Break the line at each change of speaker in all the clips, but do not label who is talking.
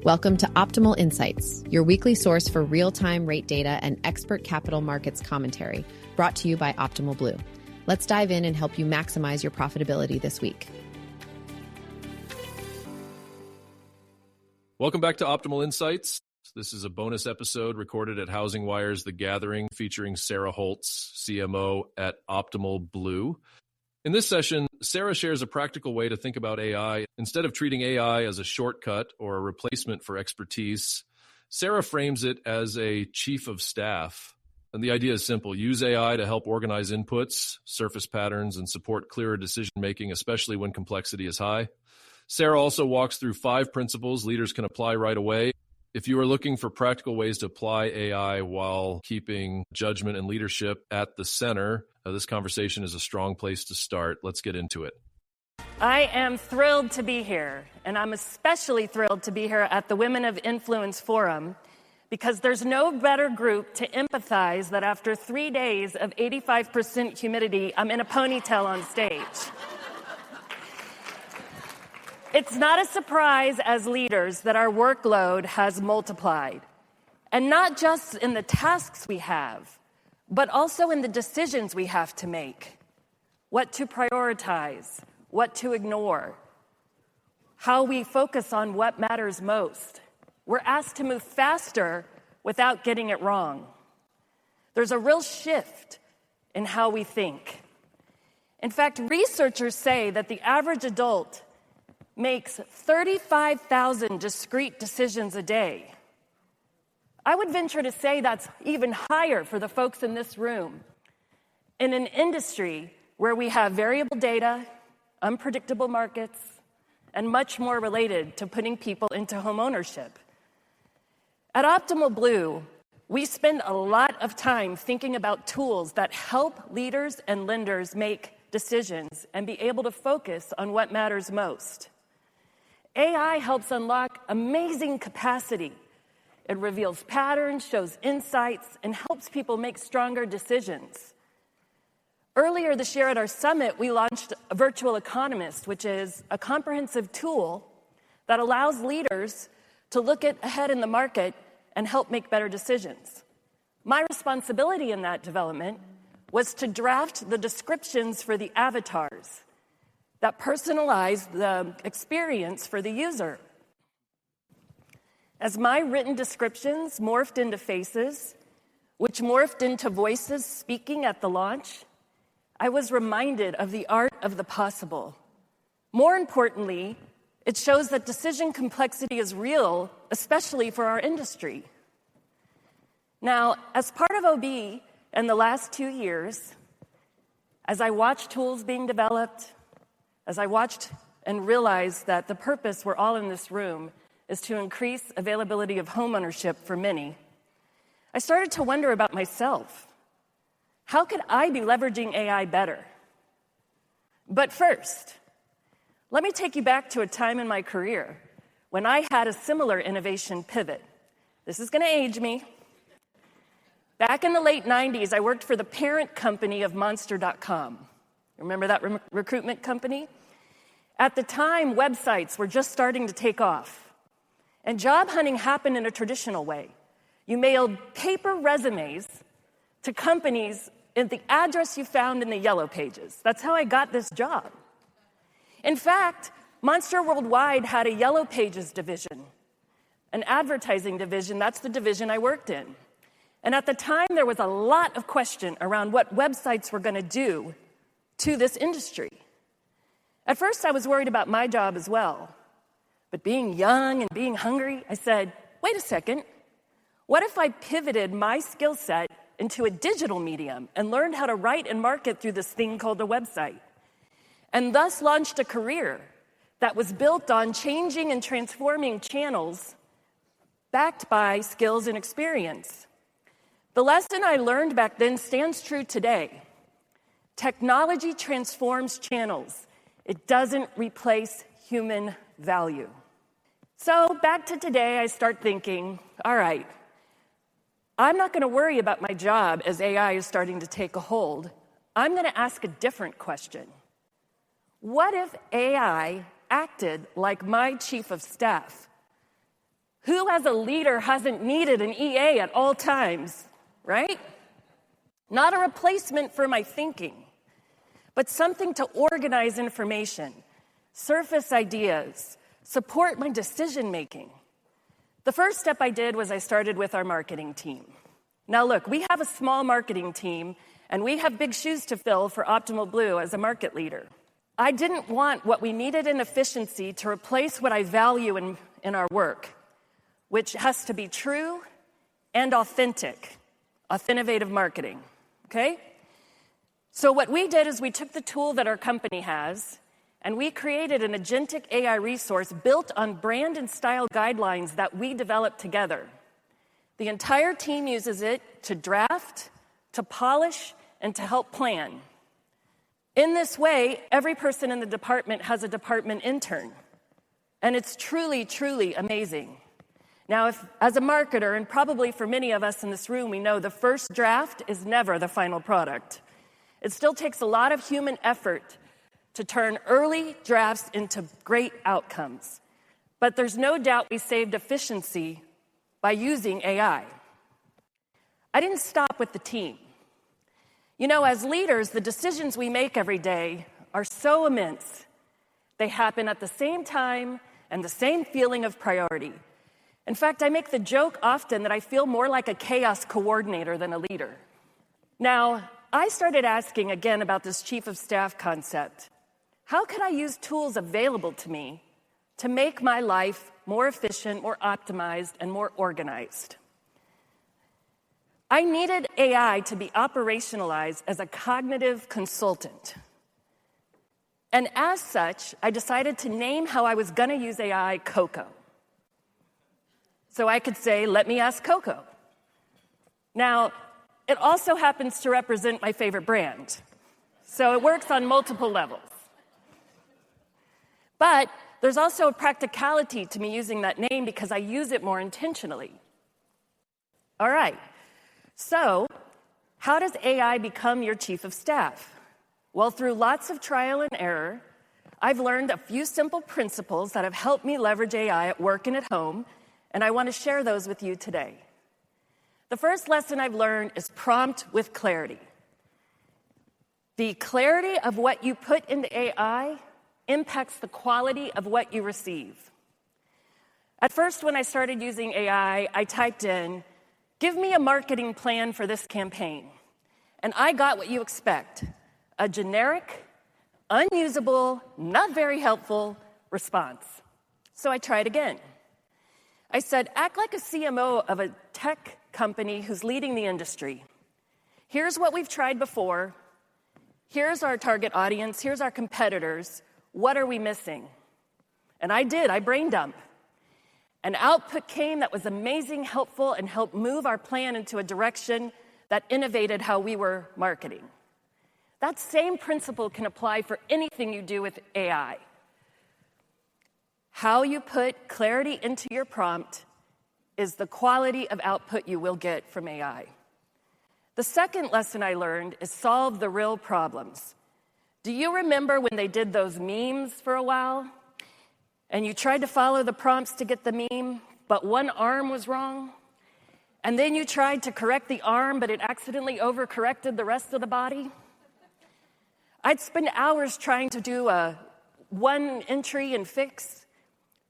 Welcome to Optimal Insights, your weekly source for real-time rate data and expert capital markets commentary, brought to you by Optimal Blue. Let's dive in and help you maximize your profitability this week.
Welcome back to Optimal Insights. This is a bonus episode recorded at HousingWire's The Gathering, featuring Sara Holtz, CMO at Optimal Blue. In this session, Sara shares a practical way to think about AI. Instead of treating AI as a shortcut or a replacement for expertise, Sara frames it as a chief of staff. And the idea is simple. Use AI to help organize inputs, surface patterns, and support clearer decision-making, especially when complexity is high. Sara also walks through 5 principles leaders can apply right away. If you are looking for practical ways to apply AI while keeping judgment and leadership at the center, this conversation is a strong place to start. Let's get into it.
I am thrilled to be here, and I'm especially thrilled to be here at the Women of Influence Forum, because there's no better group to empathize that after 3 days of 85% humidity, I'm in a ponytail on stage. It's not a surprise as leaders that our workload has multiplied, and not just in the tasks we have, but also in the decisions we have to make. What to prioritize, what to ignore, how we focus on what matters most. We're asked to move faster without getting it wrong. There's a real shift in how we think. In fact, researchers say that the average adult makes 35,000 discrete decisions a day. I would venture to say that's even higher for the folks in this room. In an industry where we have variable data, unpredictable markets, and much more related to putting people into home ownership. At Optimal Blue, we spend a lot of time thinking about tools that help leaders and lenders make decisions and be able to focus on what matters most. AI helps unlock amazing capacity. It reveals patterns, shows insights, and helps people make stronger decisions. Earlier this year at our summit, we launched a Virtual Economist, which is a comprehensive tool that allows leaders to look ahead in the market and help make better decisions. My responsibility in that development was to draft the descriptions for the avatars that personalize the experience for the user. As my written descriptions morphed into faces, which morphed into voices speaking at the launch, I was reminded of the art of the possible. More importantly, it shows that decision complexity is real, especially for our industry. Now, as part of OB in the last 2 years, as I watched tools being developed, as I watched and realized that the purpose we're all in this room is to increase availability of homeownership for many, I started to wonder about myself. How could I be leveraging AI better? But first, let me take you back to a time in my career when I had a similar innovation pivot. This is going to age me. Back in the late 90s, I worked for the parent company of Monster.com. Remember that recruitment company? At the time, websites were just starting to take off. And job hunting happened in a traditional way. You mailed paper resumes to companies in the address you found in the yellow pages. That's how I got this job. In fact, Monster Worldwide had a yellow pages division, an advertising division. That's the division I worked in. And at the time, there was a lot of question around what websites were going to do to this industry. At first, I was worried about my job as well. But being young and being hungry, I said, wait a second. What if I pivoted my skill set into a digital medium and learned how to write and market through this thing called a website? And thus launched a career that was built on changing and transforming channels backed by skills and experience. The lesson I learned back then stands true today. Technology transforms channels. It doesn't replace human value. So back to today, I start thinking, all right, I'm not going to worry about my job as AI is starting to take a hold. I'm going to ask a different question. What if AI acted like my chief of staff? Who as a leader hasn't needed an EA at all times, right? Not a replacement for my thinking, but something to organize information, surface ideas, support my decision-making. The first step I did was I started with our marketing team. Now look, we have a small marketing team, and we have big shoes to fill for Optimal Blue as a market leader. I didn't want what we needed in efficiency to replace what I value in our work, which has to be true and authentic, innovative marketing, okay? So what we did is we took the tool that our company has, and we created an agentic AI resource built on brand and style guidelines that we developed together. The entire team uses it to draft, to polish, and to help plan. In this way, every person in the department has a department intern. And it's truly, truly amazing. Now, as a marketer, and probably for many of us in this room, we know the first draft is never the final product. It still takes a lot of human effort to turn early drafts into great outcomes. But there's no doubt we saved efficiency by using AI. I didn't stop with the team. You know, as leaders, the decisions we make every day are so immense. They happen at the same time and the same feeling of priority. In fact, I make the joke often that I feel more like a chaos coordinator than a leader. Now, I started asking again about this chief of staff concept. How could I use tools available to me to make my life more efficient, more optimized, and more organized? I needed AI to be operationalized as a cognitive consultant. And as such, I decided to name how I was going to use AI Coco. So I could say, let me ask Coco. Now, it also happens to represent my favorite brand. So it works on multiple levels. But there's also a practicality to me using that name because I use it more intentionally. All right. So, how does AI become your chief of staff? Well, through lots of trial and error, I've learned a few simple principles that have helped me leverage AI at work and at home, and I want to share those with you today. The first lesson I've learned is prompt with clarity. The clarity of what you put into AI impacts the quality of what you receive. At first, when I started using AI, I typed in, "Give me a marketing plan for this campaign." And I got what you expect, a generic, unusable, not very helpful response. So I tried again. I said, act like a CMO of a tech company who's leading the industry. Here's what we've tried before. Here's our target audience. Here's our competitors. What are we missing? And I did. I brain dump. An output came that was amazing, helpful, and helped move our plan into a direction that innovated how we were marketing. That same principle can apply for anything you do with AI. How you put clarity into your prompt is the quality of output you will get from AI. The second lesson I learned is solve the real problems. Do you remember when they did those memes for a while? And you tried to follow the prompts to get the meme, but one arm was wrong? And then you tried to correct the arm, but it accidentally overcorrected the rest of the body? I'd spend hours trying to do a one entry and fix.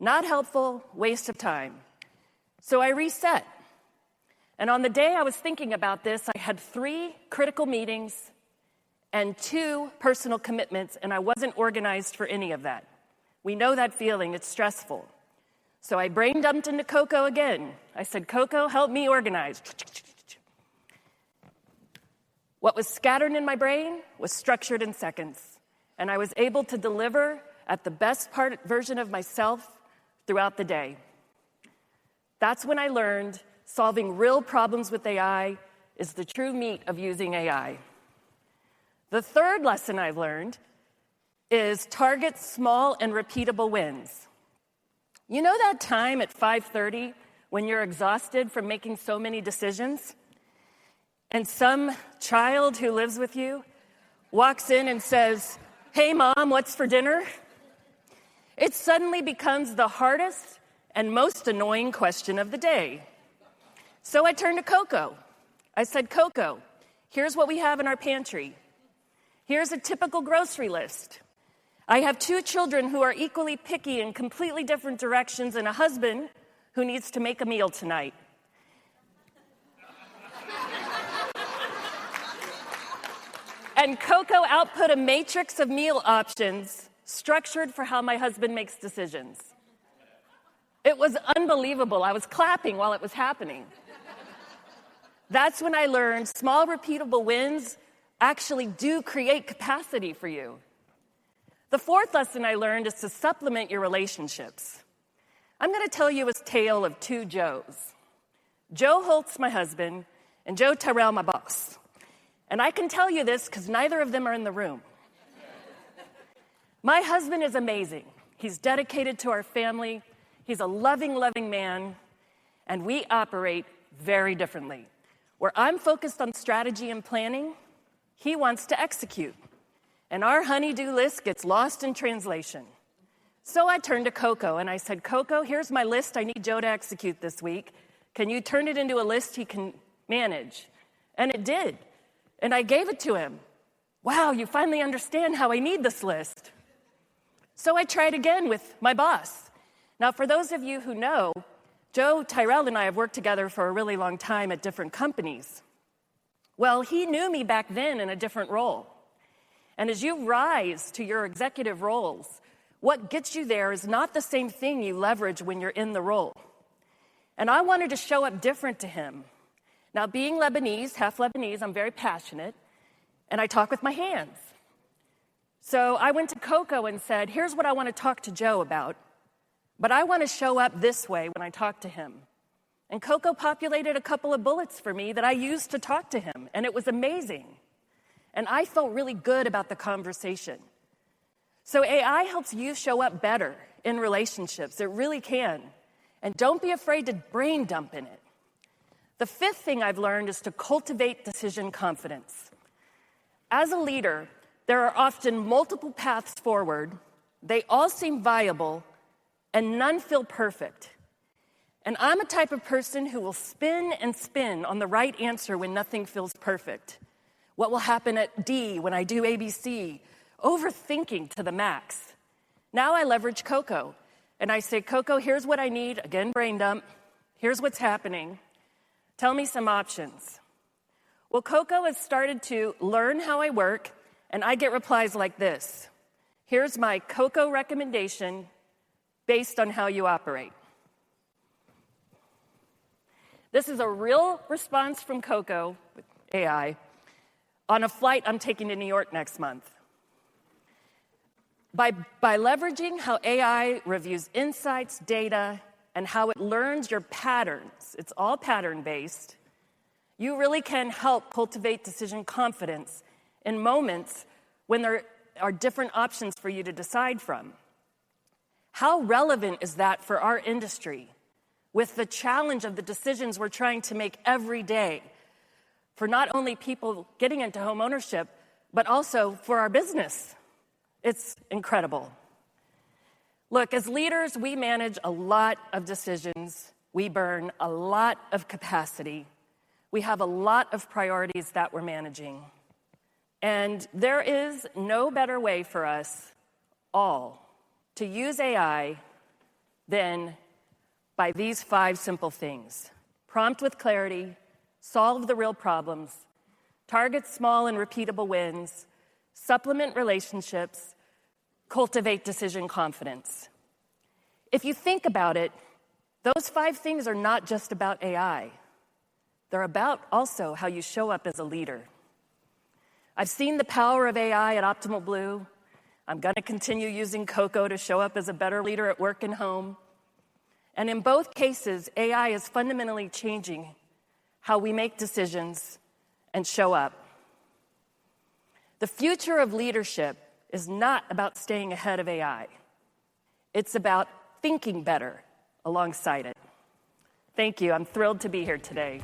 Not helpful, waste of time. So I reset. And on the day I was thinking about this, I had 3 critical meetings and 2 personal commitments, and I wasn't organized for any of that. We know that feeling, it's stressful. So I brain dumped into Coco again. I said, Coco, help me organize. What was scattered in my brain was structured in seconds, and I was able to deliver at the best version of myself throughout the day. That's when I learned solving real problems with AI is the true meat of using AI. The third lesson I've learned is target small and repeatable wins. You know that time at 5:30 when you're exhausted from making so many decisions? And some child who lives with you walks in and says, "Hey, Mom, what's for dinner?" It suddenly becomes the hardest and most annoying question of the day. So I turned to Coco. I said, Coco, here's what we have in our pantry. Here's a typical grocery list. I have 2 children who are equally picky in completely different directions and a husband who needs to make a meal tonight. And Coco output a matrix of meal options structured for how my husband makes decisions. It was unbelievable. I was clapping while it was happening. That's when I learned small, repeatable wins actually do create capacity for you. The 4th lesson I learned is to supplement your relationships. I'm going to tell you a tale of 2 Joes. Joe Holtz, my husband, and Joe Tyrell, my boss. And I can tell you this because neither of them are in the room. My husband is amazing. He's dedicated to our family. He's a loving, loving man. And we operate very differently. Where I'm focused on strategy and planning, he wants to execute. And our honey-do list gets lost in translation. So I turned to Coco and I said, Coco, here's my list I need Joe to execute this week. Can you turn it into a list he can manage? And it did. And I gave it to him. Wow, you finally understand how I need this list. So I tried again with my boss. Now, for those of you who know, Joe Tyrell and I have worked together for a really long time at different companies. Well, he knew me back then in a different role. And as you rise to your executive roles, what gets you there is not the same thing you leverage when you're in the role. And I wanted to show up different to him. Now, being Lebanese, half Lebanese, I'm very passionate, and I talk with my hands. So I went to Coco and said, here's what I want to talk to Joe about, but I want to show up this way when I talk to him. And Coco populated a couple of bullets for me that I used to talk to him, and it was amazing. And I felt really good about the conversation. So AI helps you show up better in relationships. It really can. And don't be afraid to brain dump in it. The 5th thing I've learned is to cultivate decision confidence. As a leader, there are often multiple paths forward. They all seem viable, and none feel perfect. And I'm a type of person who will spin and spin on the right answer when nothing feels perfect. What will happen at D when I do ABC? Overthinking to the max. Now I leverage Coco, and I say, Coco, here's what I need. Again, brain dump. Here's what's happening. Tell me some options. Well, Coco has started to learn how I work, and I get replies like this. Here's my Coco recommendation based on how you operate. This is a real response from Coco with AI on a flight I'm taking to New York next month. By leveraging how AI reviews insights, data, and how it learns your patterns, it's all pattern-based, you really can help cultivate decision confidence in moments when there are different options for you to decide from. How relevant is that for our industry with the challenge of the decisions we're trying to make every day for not only people getting into home ownership, but also for our business? It's incredible. Look, as leaders, we manage a lot of decisions. We burn a lot of capacity. We have a lot of priorities that we're managing. And there is no better way for us all to use AI than by these 5 simple things. Prompt with clarity, solve the real problems, target small and repeatable wins, supplement relationships, cultivate decision confidence. If you think about it, those 5 things are not just about AI. They're about also how you show up as a leader. I've seen the power of AI at Optimal Blue. I'm going to continue using Coco to show up as a better leader at work and home. And in both cases, AI is fundamentally changing how we make decisions and show up. The future of leadership is not about staying ahead of AI. It's about thinking better alongside it. Thank you. I'm thrilled to be here today.